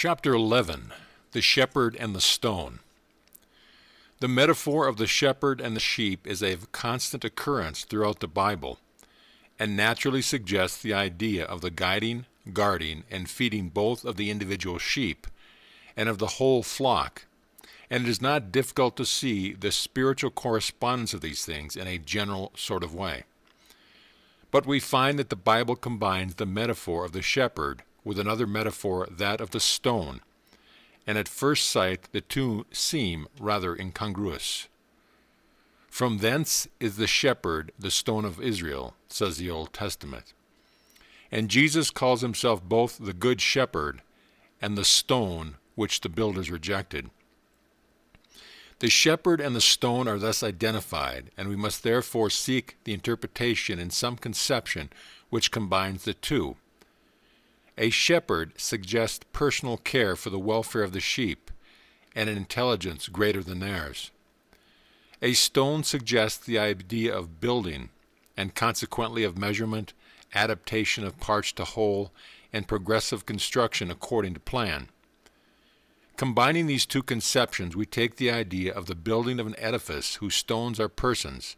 Chapter 11. The Shepherd and the Stone. The metaphor of the shepherd and the sheep is a constant occurrence throughout the Bible, and naturally suggests the idea of the guiding, guarding, and feeding both of the individual sheep and of the whole flock, and it is not difficult to see the spiritual correspondence of these things in a general sort of way. But we find that the Bible combines the metaphor of the shepherd with another metaphor, that of the stone, and at first sight the two seem rather incongruous. From thence is the shepherd the stone of Israel, says the Old Testament. And Jesus calls himself both the good shepherd and the stone which the builders rejected. The shepherd and the stone are thus identified, and we must therefore seek the interpretation in some conception which combines the two. A shepherd suggests personal care for the welfare of the sheep, and an intelligence greater than theirs. A stone suggests the idea of building, and consequently of measurement, adaptation of parts to whole, and progressive construction according to plan. Combining these two conceptions, we take the idea of the building of an edifice whose stones are persons,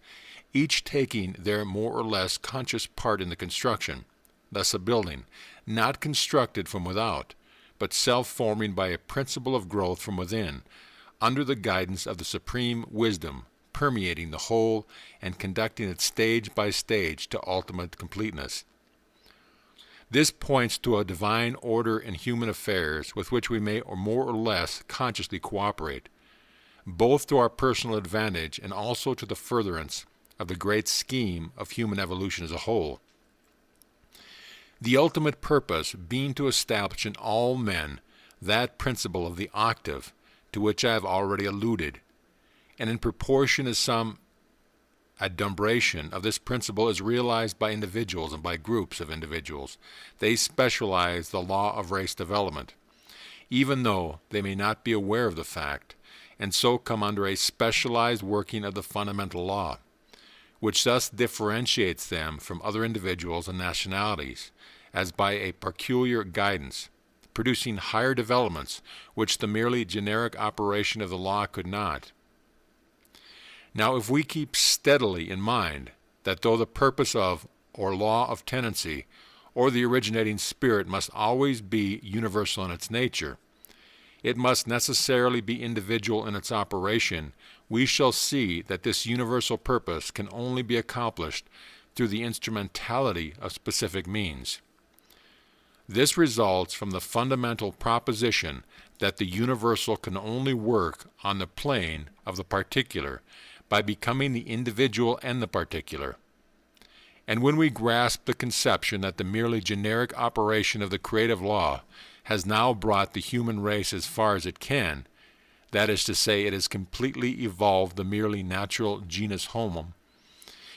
each taking their more or less conscious part in the construction, thus a building, not constructed from without, but self-forming by a principle of growth from within, under the guidance of the supreme wisdom, permeating the whole and conducting it stage by stage to ultimate completeness. This points to a divine order in human affairs with which we may or more or less consciously cooperate, both to our personal advantage and also to the furtherance of the great scheme of human evolution as a whole. The ultimate purpose being to establish in all men that principle of the octave to which I have already alluded, and in proportion as some adumbration of this principle is realized by individuals and by groups of individuals, they specialize the law of race development, even though they may not be aware of the fact, and so come under a specialized working of the fundamental law, which thus differentiates them from other individuals and nationalities, as by a peculiar guidance, producing higher developments which the merely generic operation of the law could not. Now, if we keep steadily in mind that though the purpose of, or law of tendency, or the originating spirit must always be universal in its nature, it must necessarily be individual in its operation, we shall see that this universal purpose can only be accomplished through the instrumentality of specific means. This results from the fundamental proposition that the universal can only work on the plane of the particular by becoming the individual and the particular. And when we grasp the conception that the merely generic operation of the creative law has now brought the human race as far as it can, that is to say, it has completely evolved the merely natural genus Homo,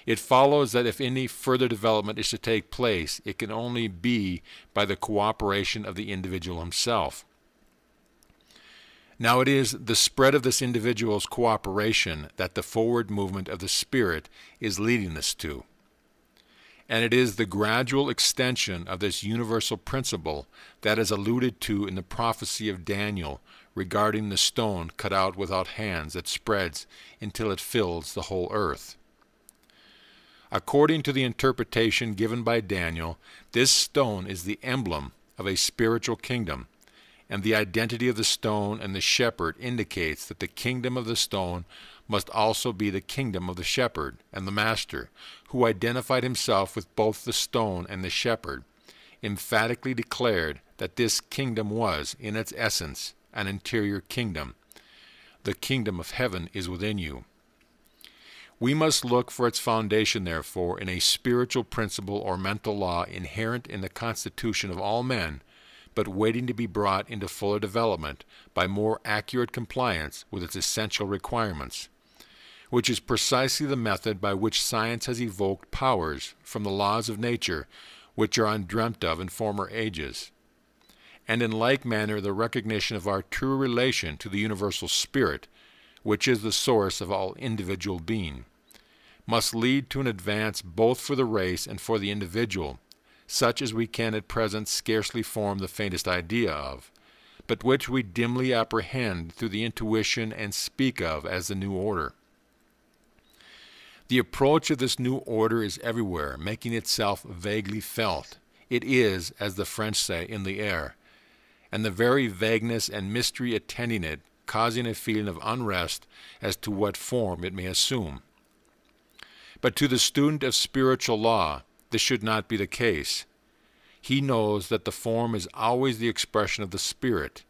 it follows that if any further development is to take place, it can only be by the cooperation of the individual himself. Now it is the spread of this individual's cooperation that the forward movement of the Spirit is leading us to. And it is the gradual extension of this universal principle that is alluded to in the prophecy of Daniel regarding the stone cut out without hands that spreads until it fills the whole earth. According to the interpretation given by Daniel, this stone is the emblem of a spiritual kingdom, and the identity of the stone and the shepherd indicates that the kingdom of the stone must also be the kingdom of the shepherd and the master, who identified himself with both the stone and the shepherd, emphatically declared that this kingdom was, in its essence, an interior kingdom. The kingdom of heaven is within you. We must look for its foundation, therefore, in a spiritual principle or mental law inherent in the constitution of all men, but waiting to be brought into fuller development by more accurate compliance with its essential requirements, which is precisely the method by which science has evoked powers from the laws of nature which are undreamt of in former ages, and in like manner the recognition of our true relation to the universal spirit, which is the source of all individual being, must lead to an advance both for the race and for the individual, such as we can at present scarcely form the faintest idea of, but which we dimly apprehend through the intuition and speak of as the new order. The approach of this new order is everywhere, making itself vaguely felt. It is, as the French say, in the air, and the very vagueness and mystery attending it causing a feeling of unrest as to what form it may assume. But to the student of spiritual law, this should not be the case. He knows that the form is always the expression of the Spirit,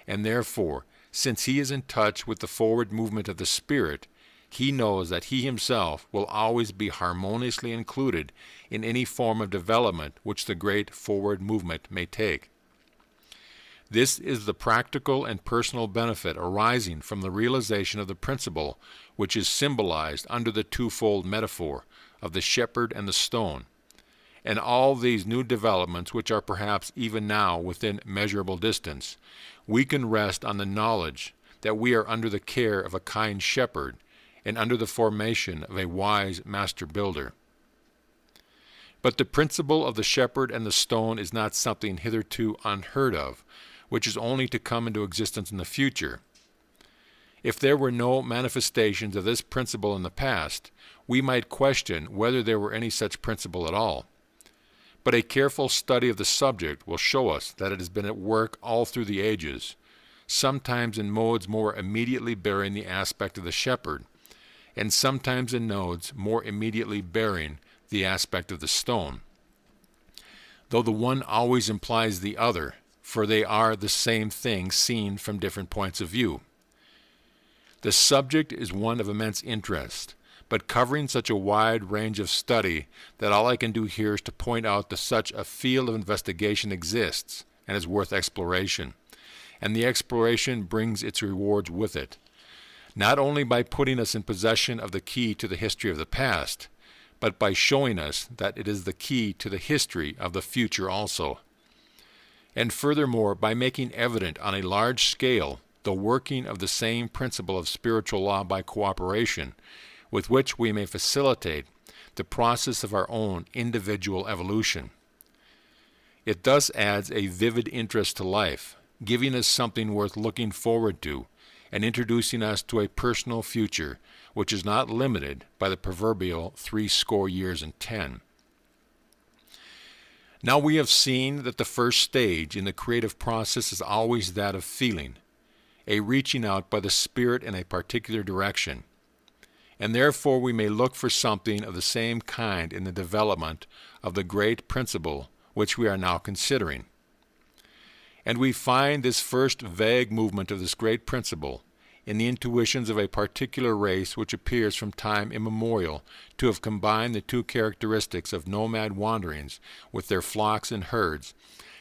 and therefore, since he is in touch with the forward movement of the Spirit, he knows that he himself will always be harmoniously included in any form of development which the great forward movement may take. This is the practical and personal benefit arising from the realization of the principle which is symbolized under the twofold metaphor of the shepherd and the stone, and all these new developments which are perhaps even now within measurable distance. We can rest on the knowledge that we are under the care of a kind shepherd and under the formation of a wise master builder. But the principle of the shepherd and the stone is not something hitherto unheard of, which is only to come into existence in the future. If there were no manifestations of this principle in the past, we might question whether there were any such principle at all. But a careful study of the subject will show us that it has been at work all through the ages, sometimes in modes more immediately bearing the aspect of the shepherd, and sometimes in modes more immediately bearing the aspect of the stone, though the one always implies the other, for they are the same thing seen from different points of view. The subject is one of immense interest, but covering such a wide range of study that all I can do here is to point out that such a field of investigation exists and is worth exploration, and the exploration brings its rewards with it, not only by putting us in possession of the key to the history of the past, but by showing us that it is the key to the history of the future also, and furthermore by making evident on a large scale the working of the same principle of spiritual law by cooperation, with which we may facilitate the process of our own individual evolution. It thus adds a vivid interest to life, giving us something worth looking forward to, and introducing us to a personal future which is not limited by the proverbial 80 years and 10. Now we have seen that the first stage in the creative process is always that of feeling, a reaching out by the Spirit in a particular direction, and therefore we may look for something of the same kind in the development of the great principle which we are now considering. And we find this first vague movement of this great principle in the intuitions of a particular race which appears from time immemorial to have combined the two characteristics of nomad wanderings with their flocks and herds,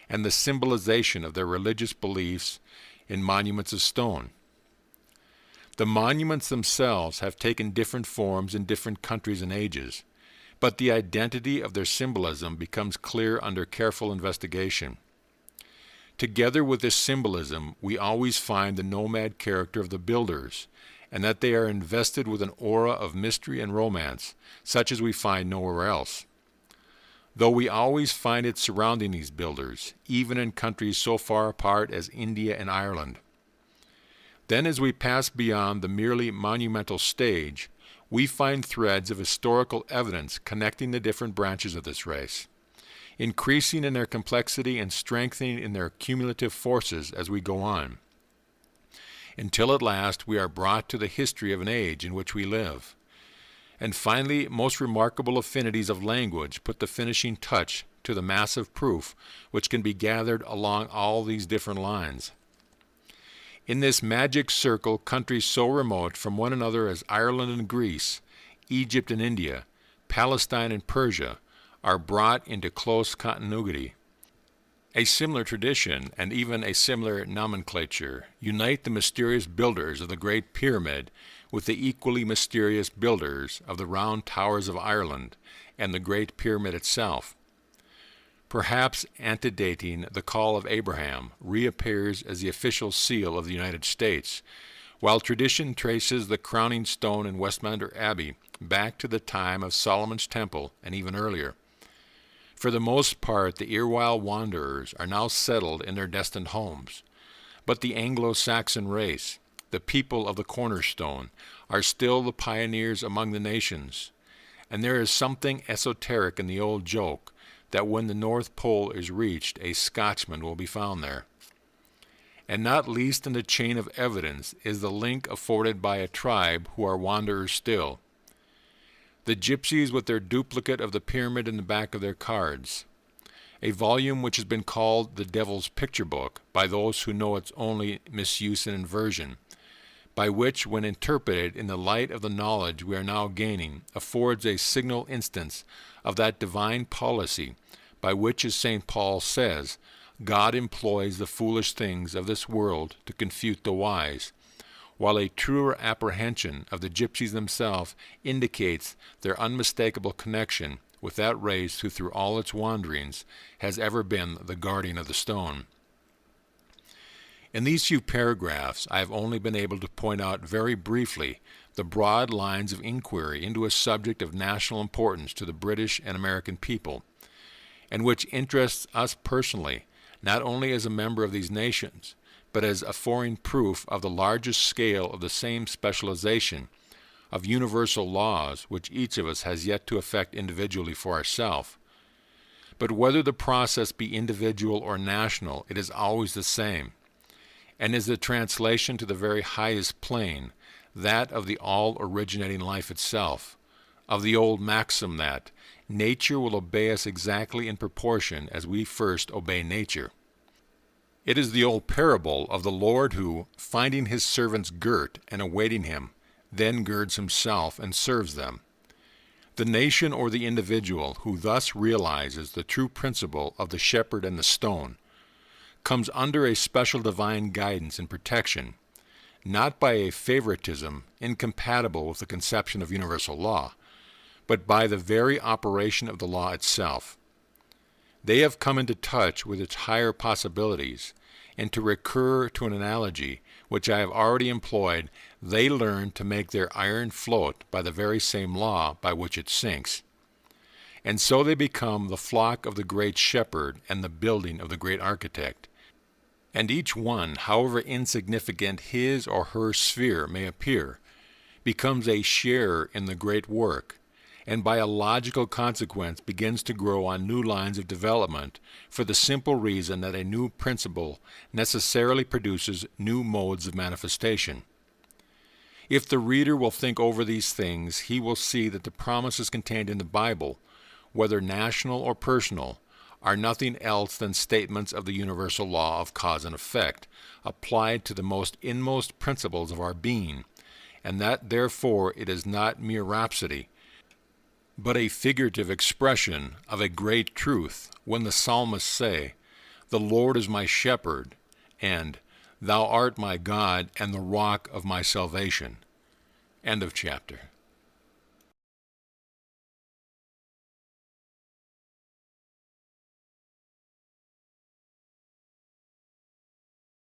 and the symbolization of their religious beliefs in monuments of stone. The monuments themselves have taken different forms in different countries and ages, but the identity of their symbolism becomes clear under careful investigation. Together with this symbolism, we always find the nomad character of the builders, and that they are invested with an aura of mystery and romance, such as we find nowhere else. Though we always find it surrounding these builders, even in countries so far apart as India and Ireland. Then as we pass beyond the merely monumental stage, we find threads of historical evidence connecting the different branches of this race, increasing in their complexity and strengthening in their cumulative forces as we go on, until at last we are brought to the history of an age in which we live. And finally, most remarkable affinities of language put the finishing touch to the massive proof which can be gathered along all these different lines. In this magic circle, countries so remote from one another as Ireland and Greece, Egypt and India, Palestine and Persia, are brought into close continuity. A similar tradition and even a similar nomenclature unite the mysterious builders of the Great Pyramid with the equally mysterious builders of the Round Towers of Ireland and the Great Pyramid itself. Perhaps antedating the call of Abraham reappears as the official seal of the United States, while tradition traces the crowning stone in Westminster Abbey back to the time of Solomon's Temple and even earlier. For the most part, the erewhile wanderers are now settled in their destined homes, But the Anglo-Saxon race, the people of the cornerstone, are still the pioneers among the nations. And there is something esoteric in the old joke that when the North Pole is reached, a Scotchman will be found there. And not least in the chain of evidence is the link afforded by a tribe who are wanderers still. The gypsies with their duplicate of the pyramid in the back of their cards, a volume which has been called the Devil's Picture Book by those who know its only misuse and inversion, by which, when interpreted in the light of the knowledge we are now gaining, affords a signal instance of that divine policy by which, as St. Paul says, God employs the foolish things of this world to confute the wise, while a truer apprehension of the gypsies themselves indicates their unmistakable connection with that race who through all its wanderings has ever been the guardian of the stone. In these few paragraphs, I have only been able to point out very briefly the broad lines of inquiry into a subject of national importance to the British and American people, and which interests us personally, not only as a member of these nations, but as affording proof of the largest scale of the same specialization of universal laws which each of us has yet to effect individually for ourselves. But whether the process be individual or national, it is always the same, and is the translation to the very highest plane, that of the all-originating life itself, of the old maxim that nature will obey us exactly in proportion as we first obey nature. It is the old parable of the Lord who, finding his servants girt and awaiting him, then girds himself and serves them. The nation or the individual who thus realizes the true principle of the shepherd and the stone comes under a special divine guidance and protection, not by a favoritism incompatible with the conception of universal law, but by the very operation of the law itself. They have come into touch with its higher possibilities, and to recur to an analogy which I have already employed, they learn to make their iron float by the very same law by which it sinks. And so they become the flock of the great shepherd and the building of the great architect. And each one, however insignificant his or her sphere may appear, becomes a sharer in the great work, and by a logical consequence begins to grow on new lines of development for the simple reason that a new principle necessarily produces new modes of manifestation. If the reader will think over these things, he will see that the promises contained in the Bible, whether national or personal, are nothing else than statements of the universal law of cause and effect, applied to the most inmost principles of our being, and that therefore it is not mere rhapsody, but a figurative expression of a great truth when the psalmists say, "The Lord is my shepherd," and "Thou art my God and the rock of my salvation." End of chapter.